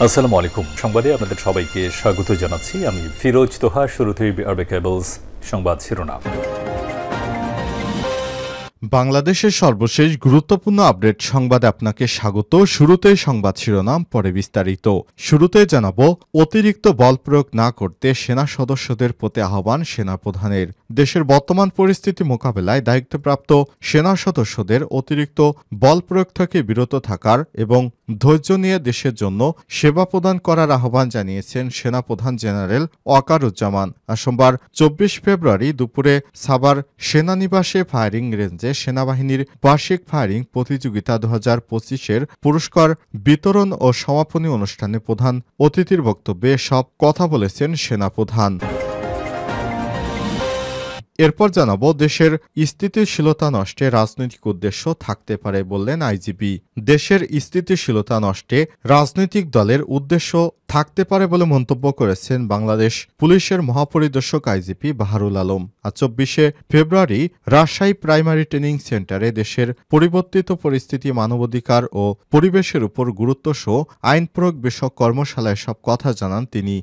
আসসালামু আলাইকুম। সংবাদে আপনাদের সবাইকে স্বাগত জানাচ্ছি। আমি ফিরোজ তোহা। শুরুতেই আরবে কেবলস সংবাদ শিরোনাম। বাংলাদেশের সর্বশেষ গুরুত্বপূর্ণ আপডেট সংবাদে আপনাকে স্বাগত। শুরুতেই সংবাদ শিরোনাম, পরে বিস্তারিত। শুরুতে জানাবো, অতিরিক্ত বল প্রয়োগ না করতে সেনা সদস্যদের প্রতি আহ্বান সেনাপ্রধানের। দেশের বর্তমান পরিস্থিতি মোকাবেলায় দায়িত্বপ্রাপ্ত সেনা সদস্যদের অতিরিক্ত বল প্রয়োগ থেকে বিরত থাকার এবং ধৈর্য নিয়ে দেশের জন্য সেবা প্রদান করার আহ্বান জানিয়েছেন সেনাপ্রধান জেনারেল ওয়াকারুজ্জামান। সোমবার ২৪ ফেব্রুয়ারি দুপুরে সাভার সেনানিবাসে ফায়ারিং রেঞ্জে সেনাবাহিনীর বার্ষিক ফায়ারিং প্রতিযোগিতা ২০২৫-এর পুরস্কার বিতরণ ও সমাপনী অনুষ্ঠানে প্রধান অতিথির বক্তব্যে সব কথা বলেছেন সেনাপ্রধান। এরপর জানাবো, দেশের স্থিতিশীলতা নষ্টে রাজনৈতিক উদ্দেশ্য থাকতে পারে বললেন আইজিপি। দেশের স্থিতিশীলতা নষ্টে রাজনৈতিক দলের উদ্দেশ্য থাকতে পারে বলে মন্তব্য করেছেন বাংলাদেশ পুলিশের মহাপরিদর্শক আইজিপি বাহারুল আলম। আর ২৪শে ফেব্রুয়ারি রাজশাহী প্রাইমারি ট্রেনিং সেন্টারে দেশের পরিবর্তিত পরিস্থিতি, মানবাধিকার ও পরিবেশের উপর গুরুত্ব সহ আইন প্রয়োগ বিষয়ক কর্মশালায় সব কথা জানান তিনি।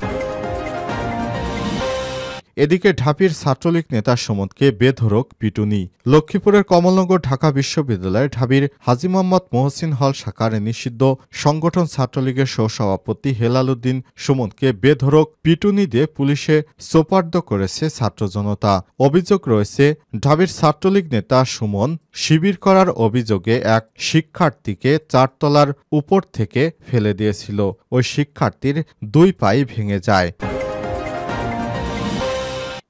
এদিকে ঢাবির ছাত্রলীগ নেতা সুমনকে বেধড়ক পিটুনি। লক্ষ্মীপুরের কমলনগর ঢাকা বিশ্ববিদ্যালয়ের ঢাবির হাজী মোহাম্মদ মহসিন হল শাখার নিষিদ্ধ সংগঠন ছাত্রলীগের সহসভাপতি হেলাল উদ্দিন সুমনকে বেধড়ক পিটুনি দিয়ে পুলিশে সোপর্দ করেছে ছাত্র জনতা। অভিযোগ রয়েছে, ঢাবির ছাত্রলীগ নেতা সুমন শিবির করার অভিযোগে এক শিক্ষার্থীকে ৪ তলার উপর থেকে ফেলে দিয়েছিল। ওই শিক্ষার্থীর ২ পাই ভেঙে যায়।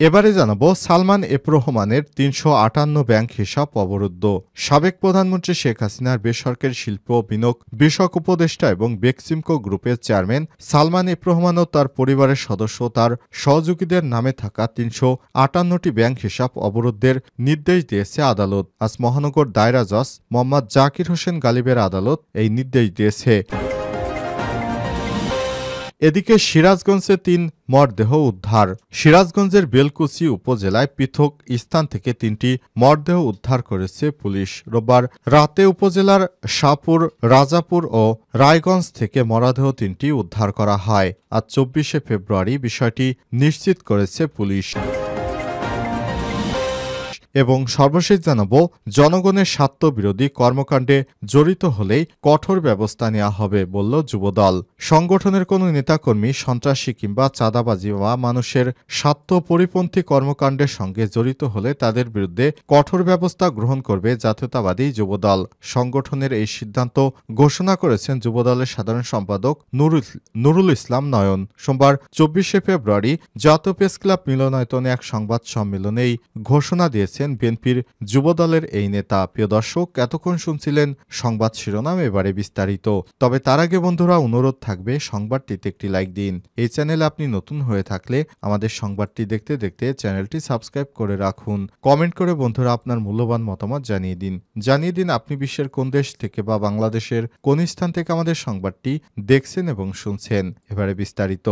এবারে জানাবো, সালমান এফ রহমানের ৩৫৮ ব্যাংক হিসাব অবরুদ্ধ। সাবেক প্রধানমন্ত্রী শেখ হাসিনার বেসরকারি শিল্প বিনিয়োগ বিষয়ক উপদেষ্টা এবং বেক্সিমকো গ্রুপের চেয়ারম্যান সালমান এফ রহমান ও তার পরিবারের সদস্য তার সহযোগীদের নামে থাকা ৩৫৮টি ব্যাংক হিসাব অবরুদ্ধের নির্দেশ দিয়েছে আদালত। আজ মহানগর দায়রা জজ মোহাম্মদ জাকির হোসেন গালিবের আদালত এই নির্দেশ দিয়েছে। এদিকে সিরাজগঞ্জে ৩ মরদেহ উদ্ধার। সিরাজগঞ্জের বেলকুচি উপজেলায় পৃথক স্থান থেকে ৩টি মরদেহ উদ্ধার করেছে পুলিশ। রোববার রাতে উপজেলার শাহপুর, রাজাপুর ও রায়গঞ্জ থেকে মরদেহ ৩টি উদ্ধার করা হয়। আজ ২৪শে ফেব্রুয়ারি বিষয়টি নিশ্চিত করেছে পুলিশ। এবং সর্বশেষ জানাবো, জনগণের স্বার্থবিরোধী কর্মকাণ্ডে জড়িত হলেই কঠোর ব্যবস্থা নেওয়া হবে বলল যুবদল। সংগঠনের কোনো নেতাকর্মী সন্ত্রাসী কিংবা চাঁদাবাজি বা মানুষের স্বার্থ পরিপন্থী কর্মকাণ্ডের সঙ্গে জড়িত হলে তাদের বিরুদ্ধে কঠোর ব্যবস্থা গ্রহণ করবে জাতীয়তাবাদী যুবদল। সংগঠনের এই সিদ্ধান্ত ঘোষণা করেছেন যুবদলের সাধারণ সম্পাদক নুরুল ইসলাম নয়ন। সোমবার ২৪শে ফেব্রুয়ারি জাতীয় প্রেস ক্লাব মিলনায়তনে এক সংবাদ সম্মেলনে এই ঘোষণা দিয়েছেন বিএনপির যুবদলের এই নেতা। প্রিয় দর্শক, এতক্ষণ শুনছিলেন সংবাদ শিরোনাম, এবারে বিস্তারিত। তবে তার আগে বন্ধুরা, অনুরোধ থাকবে সংবাদটিতে একটি লাইক দিন। এই চ্যানেলে আপনি নতুন হয়ে থাকলে আমাদের সংবাদটি দেখতে দেখতে চ্যানেলটি সাবস্ক্রাইব করে রাখুন। কমেন্ট করে বন্ধুরা আপনার মূল্যবান মতামত জানিয়ে দিন আপনি বিশ্বের কোন দেশ থেকে বা বাংলাদেশের কোন স্থান থেকে আমাদের সংবাদটি দেখছেন এবং শুনছেন। এবারে বিস্তারিত।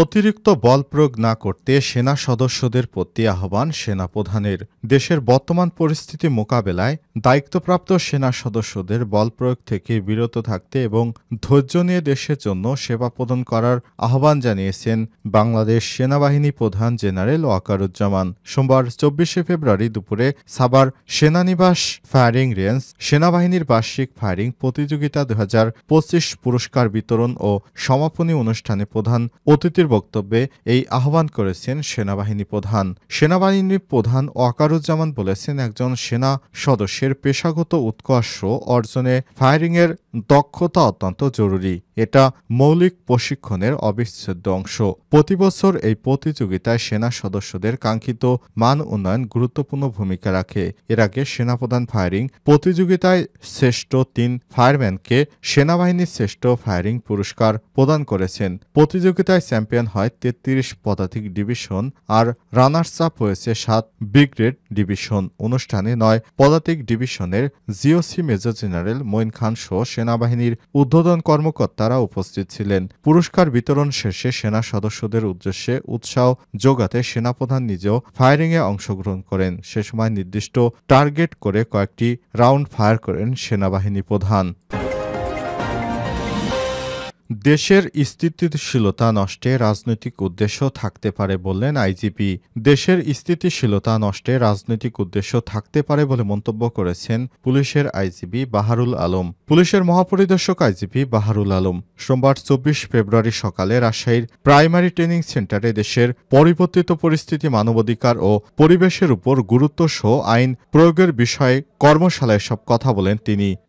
অতিরিক্ত বল প্রয়োগ না করতে সেনা সদস্যদের প্রতি আহ্বান সেনাপ্রধানের। দেশের বর্তমান পরিস্থিতি মোকাবেলায় দায়িত্বপ্রাপ্ত সেনা সদস্যদের বল প্রয়োগ থেকে বিরত থাকতে এবং ধৈর্য নিয়ে দেশের জন্য সেবা প্রদান করার আহ্বান জানিয়েছেন বাংলাদেশ সেনাবাহিনী প্রধান জেনারেল ওয়াকারুজ্জামান। সোমবার ২৪শে ফেব্রুয়ারি দুপুরে সাভার সেনানিবাস ফায়ারিং রেঞ্জ সেনাবাহিনীর বার্ষিক ফায়ারিং প্রতিযোগিতা ২০২৫ পুরস্কার বিতরণ ও সমাপনী অনুষ্ঠানে প্রধান অতিথি বক্তব্যে এই আহ্বান করেছেন সেনাবাহিনী প্রধান। সেনাবাহিনী প্রধান ওয়াকারুজ্জামান বলেছেন, একজন সেনা সদস্যের পেশাগত উৎকর্ষ অর্জনে ফায়ারিংয়ের দক্ষতা অত্যন্ত জরুরি। এটা মৌলিক প্রশিক্ষণের অবিচ্ছেদ্য অংশ। প্রতি বছর এই প্রতিযোগিতায় সেনা সদস্যদের কাঙ্ক্ষিত মান উন্নয়ন গুরুত্বপূর্ণ ভূমিকা রাখে। এর আগে সেনাপ্রধান ফায়ারিং প্রতিযোগিতায় শ্রেষ্ঠ ৩ ফায়ারম্যানকে সেনাবাহিনীর শ্রেষ্ঠ ফায়ারিং পুরস্কার প্রদান করেছেন। প্রতিযোগিতায় চ্যাম্পিয়ন হয় ৩৩ পদাতিক ডিভিশন আর রানার্স আপ হয়েছে ৭ ব্রিগেড ডিভিশন। অনুষ্ঠানে ৯ পদাতিক ডিভিশনের জিওসি মেজর জেনারেল মঈন খান সহ সেনাবাহিনীর ঊর্ধ্বতন কর্মকর্তারা উপস্থিত ছিলেন। পুরস্কার বিতরণ শেষে সেনা সদস্যদের উদ্দেশ্যে উৎসাহ যোগাতে সেনাপ্রধান নিজেও ফায়ারিংয়ে অংশগ্রহণ করেন। সে সময় নির্দিষ্ট টার্গেট করে কয়েকটি রাউন্ড ফায়ার করেন সেনাবাহিনী প্রধান। দেশের স্থিতিশীলতা নষ্টে রাজনৈতিক উদ্দেশ্য থাকতে পারে বললেন আইজিপি। দেশের স্থিতিশীলতা নষ্টে রাজনৈতিক উদ্দেশ্য থাকতে পারে বলে মন্তব্য করেছেন পুলিশের আইজিপি বাহারুল আলম। পুলিশের মহাপরিদর্শক আইজিপি বাহারুল আলম সোমবার ২৪ ফেব্রুয়ারি সকালে রাজশাহীর প্রাইমারি ট্রেনিং সেন্টারে দেশের পরিবর্তিত পরিস্থিতি, মানবাধিকার ও পরিবেশের উপর গুরুত্ব সহ আইন প্রয়োগের বিষয়ে কর্মশালায় সব কথা বলেন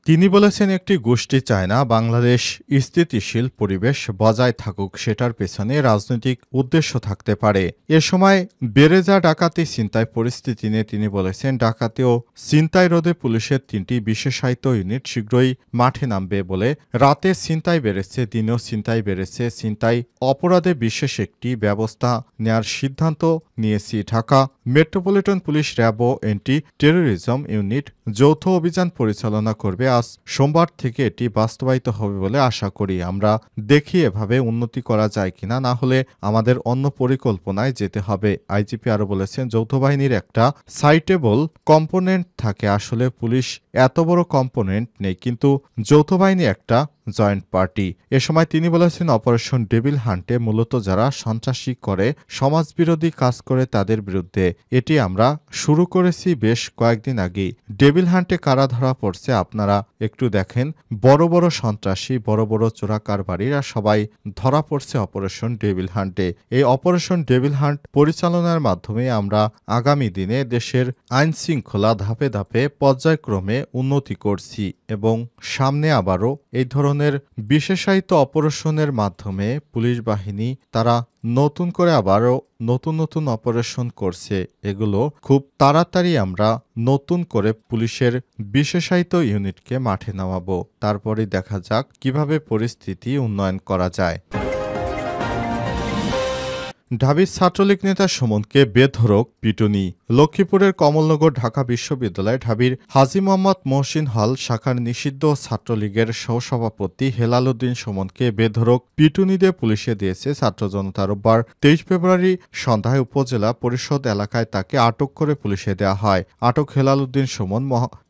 তিনি বলেছেন, একটি গোষ্ঠী চায় না বাংলাদেশ স্থিতিশীল পরিবেশ বজায় থাকুক, সেটার পেছনে রাজনৈতিক উদ্দেশ্য থাকতে পারে। এ সময় বেড়ে যা ডাকাতি ছিনতাই পরিস্থিতি নিয়ে তিনি বলেছেন, ডাকাতি ও ছিনতাই রোধে পুলিশের ৩টি বিশেষায়িত ইউনিট শীঘ্রই মাঠে নামবে বলে। রাতে ছিনতাই বেড়েছে, দিনেও ছিনতাই বেড়েছে। ছিনতাই অপরাধে বিশেষ একটি ব্যবস্থা নেয়ার সিদ্ধান্ত নিয়েছি। ঢাকা মেট্রোপলিটন পুলিশ, র্যাব ও অ্যান্টি টেরোরিজম ইউনিট যৌথ অভিযান পরিচালনা করবে। আজ সোমবার থেকে এটি বাস্তবায়িত হবে বলে আশা করি। আমরা দেখি এভাবে উন্নতি করা যায় কিনা, না হলে আমাদের অন্য পরিকল্পনায় যেতে হবে। আইজিপি আরও বলেছেন, যৌথ বাহিনীর একটা সাইটেবল কম্পোনেন্ট থাকে। আসলে পুলিশ এত বড় কম্পোনেন্ট নেই, কিন্তু যৌথ বাহিনী একটা জয়েন্ট পার্টি। এ সময় তিনি বলেছেন, অপারেশন ডেভিল হান্টে মূলত যারা সন্ত্রাসী করে, সমাজবিরোধী কাজ করে তাদের বিরুদ্ধে। এটি আমরা শুরু করেছি বেশ কয়েকদিন আগেই। ডেভিল হান্টে কারা ধরা পড়ছে আপনারা একটু দেখেন। বড় বড় সন্ত্রাসী, বড় বড় চোরাকারবারিরা সবাই ধরা পড়ছে অপারেশন ডেভিল হান্টে। এই অপারেশন ডেভিল হান্ট পরিচালনার মাধ্যমে আমরা আগামী দিনে দেশের আইন শৃঙ্খলা ধাপে ধাপে পর্যায়ক্রমে উন্নতি করছি এবং সামনে আবারও এই ধরনের বিশেষায়িত অপারেশনের মাধ্যমে পুলিশ বাহিনী তারা নতুন করে আবারও নতুন অপারেশন করছে। এগুলো খুব তাড়াতাড়ি আমরা নতুন করে পুলিশের বিশেষায়িত ইউনিটকে মাঠে নামাবো। তারপরে দেখা যাক কিভাবে পরিস্থিতি উন্নয়ন করা যায়। ঢাবির ছাত্রলীগ নেতা সুমনকে বেধড়ক পিটুনি। লক্ষ্মীপুরের কমলনগর ঢাকা বিশ্ববিদ্যালয় ঢাবির হাজী মোহাম্মদ মহসিন হল শাখার নিষিদ্ধ ছাত্রলীগের সহসভাপতি হেলাল উদ্দিন সুমনকে বেধড়ক পিটুনি দিয়ে পুলিশে দিয়েছে ছাত্র জনতা। রোববার ২৩ ফেব্রুয়ারি সন্ধ্যায় উপজেলা পরিষদ এলাকায় তাকে আটক করে পুলিশে দেওয়া হয়। আটক হেলাল উদ্দিন সুমন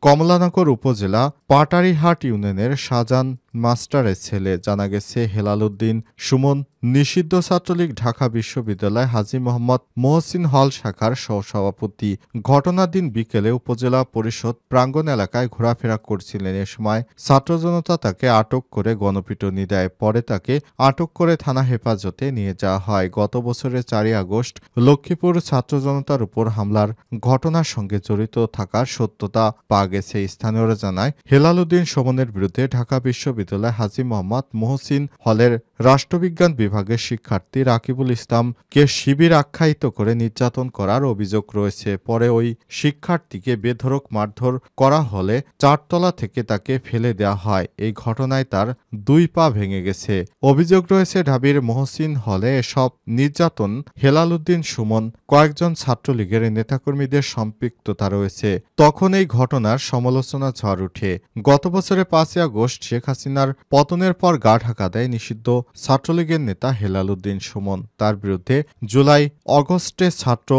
কমলানগর উপজেলা পাটারিহাট ইউনিয়নের শাহজাহান মাস্টারের ছেলে। জানা গেছে, হেলাল উদ্দিন সুমন নিষিদ্ধ ছাত্রলীগ ঢাকা বিশ্ববিদ্যালয় হাজী মোহাম্মদ মহসিন হল শাখার সহসভাপতি। ঘটনার দিন বিকেলে উপজেলা পরিষদ প্রাঙ্গণ এলাকায় ঘোরাফেরা করছিলেন। এ সময় ছাত্র জনতা তাকে আটক করে গণপিটুনি দেয়। পরে তাকে আটক করে থানা হেফাজতে নিয়ে যাওয়া হয়। গত বছরের ৪ আগস্ট লক্ষ্মীপুর ছাত্র জনতার উপর হামলার ঘটনার সঙ্গে জড়িত থাকার সত্যতা পাওয়া গেছে। স্থানীয়রা জানায়, হেলাল উদ্দিন সুমনের বিরুদ্ধে ঢাকা বিশ্ববিদ্যালয় হাজী মোহাম্মদ মহসিন হলের রাষ্ট্রবিজ্ঞান বিভাগের শিক্ষার্থী রাকিবুল ইসলামকে শিবির আখ্যায়িত করে নির্যাতন করার অভিযোগ রয়েছে। পরে ওই শিক্ষার্থীকে বেধড়ক মারধর করা হলে ৪ তলা থেকে তাকে ফেলে দেওয়া হয়। এই ঘটনায় তার 2 পা ভেঙে গেছে। অভিযোগ রয়েছে, ঢাবির মহসিন হলে এসব নির্যাতন হেলাল উদ্দিন সুমন কয়েকজন ছাত্রলীগের নেতাকর্মীদের সম্পৃক্ততা রয়েছে। তখন এই ঘটনার সমালোচনা ঝড় ওঠে। গত বছরের ৫ আগস্ট শেখ হাসিনার পতনের পর গা ঢাকা দেয় নিষিদ্ধ ছাত্রলীগের নেতা হেলাল উদ্দিন সুমন। তার বিরুদ্ধে জুলাই আগস্টে ছাত্র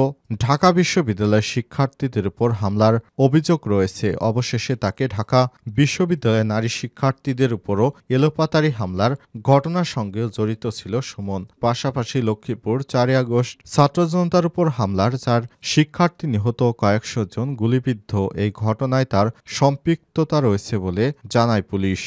ঢাকা বিশ্ববিদ্যালয়ের শিক্ষার্থীদের উপর হামলার অভিযোগ রয়েছে। অবশেষে তাকে ঢাকা বিশ্ববিদ্যালয়ের নারী শিক্ষার্থীদের উপরও এলোপাতাড়ি হামলার ঘটনার সঙ্গেও জড়িত ছিল সুমন। পাশাপাশি লক্ষ্মীপুর ৪ আগস্ট ছাত্র জনতার উপর হামলার ৪ শিক্ষার্থী নিহত, কয়েকশো জন গুলিবিদ্ধ। এই ঘটনায় তার সম্পৃক্ততা রয়েছে বলে জানায় পুলিশ।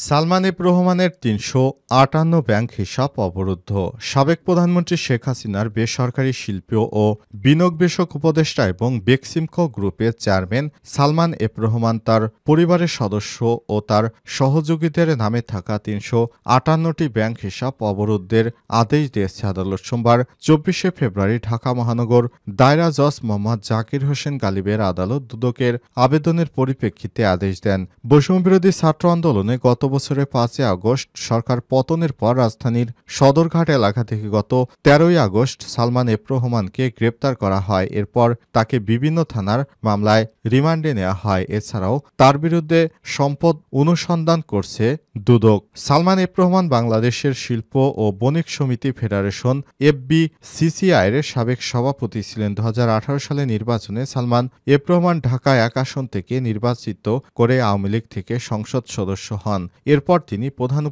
সালমান এফ রহমানের ৩৫৮ ব্যাংক হিসাব অবরুদ্ধ। সাবেক প্রধানমন্ত্রী শেখ হাসিনার বেসরকারি শিল্প ও বিনিয়োগ বিষয়ক উপদেষ্টা এবং বেক্সিমকো গ্রুপের চেয়ারম্যান সালমান এফ রহমান তার পরিবারের সদস্য ও তার সহযোগীদের নামে থাকা ৩৫৮টি ব্যাংক হিসাব অবরুদ্ধের আদেশ দিয়েছে আদালত। সোমবার ২৪শে ফেব্রুয়ারি ঢাকা মহানগর দায়রা জজ মোহাম্মদ জাকির হোসেন গালিবের আদালত দুদকের আবেদনের পরিপ্রেক্ষিতে আদেশ দেন। বৈষম্যবিরোধী ছাত্র আন্দোলনে গত বছরের ৫ আগস্ট সরকার পতনের পর রাজধানীর সদরঘাট এলাকা থেকে গত ১৩ আগস্ট সালমান এফ রহমানকে গ্রেপ্তার করা হয়। এরপর তাকে বিভিন্ন থানার মামলায় রিমান্ডে নেওয়া হয়। এছাড়াও তার বিরুদ্ধে সম্পদ অনুসন্ধান করছে দুদক। সালমান এফ রহমান বাংলাদেশের শিল্প ও বণিক সমিতি ফেডারেশন FBCCI-এর সাবেক সভাপতি ছিলেন। ২০১৮ সালে নির্বাচনে সালমান এফ রহমান ঢাকা ১ আসন থেকে নির্বাচিত করে আওয়ামী লীগ থেকে সংসদ সদস্য হন। এরপর তিনি প্রধান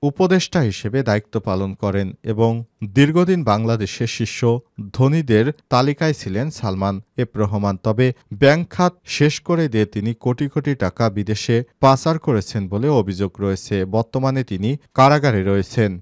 উপদেষ্টা হিসেবে দায়িত্ব পালন করেন এবং দীর্ঘদিন বাংলাদেশের শীর্ষ ধনীদের তালিকায় ছিলেন সালমান এফ রহমান। তবে ব্যাংক খাত শেষ করে দিয়ে তিনি কোটি কোটি টাকা বিদেশে পাচার করেছেন বলে অভিযোগ রয়েছে। বর্তমানে তিনি কারাগারে রয়েছেন।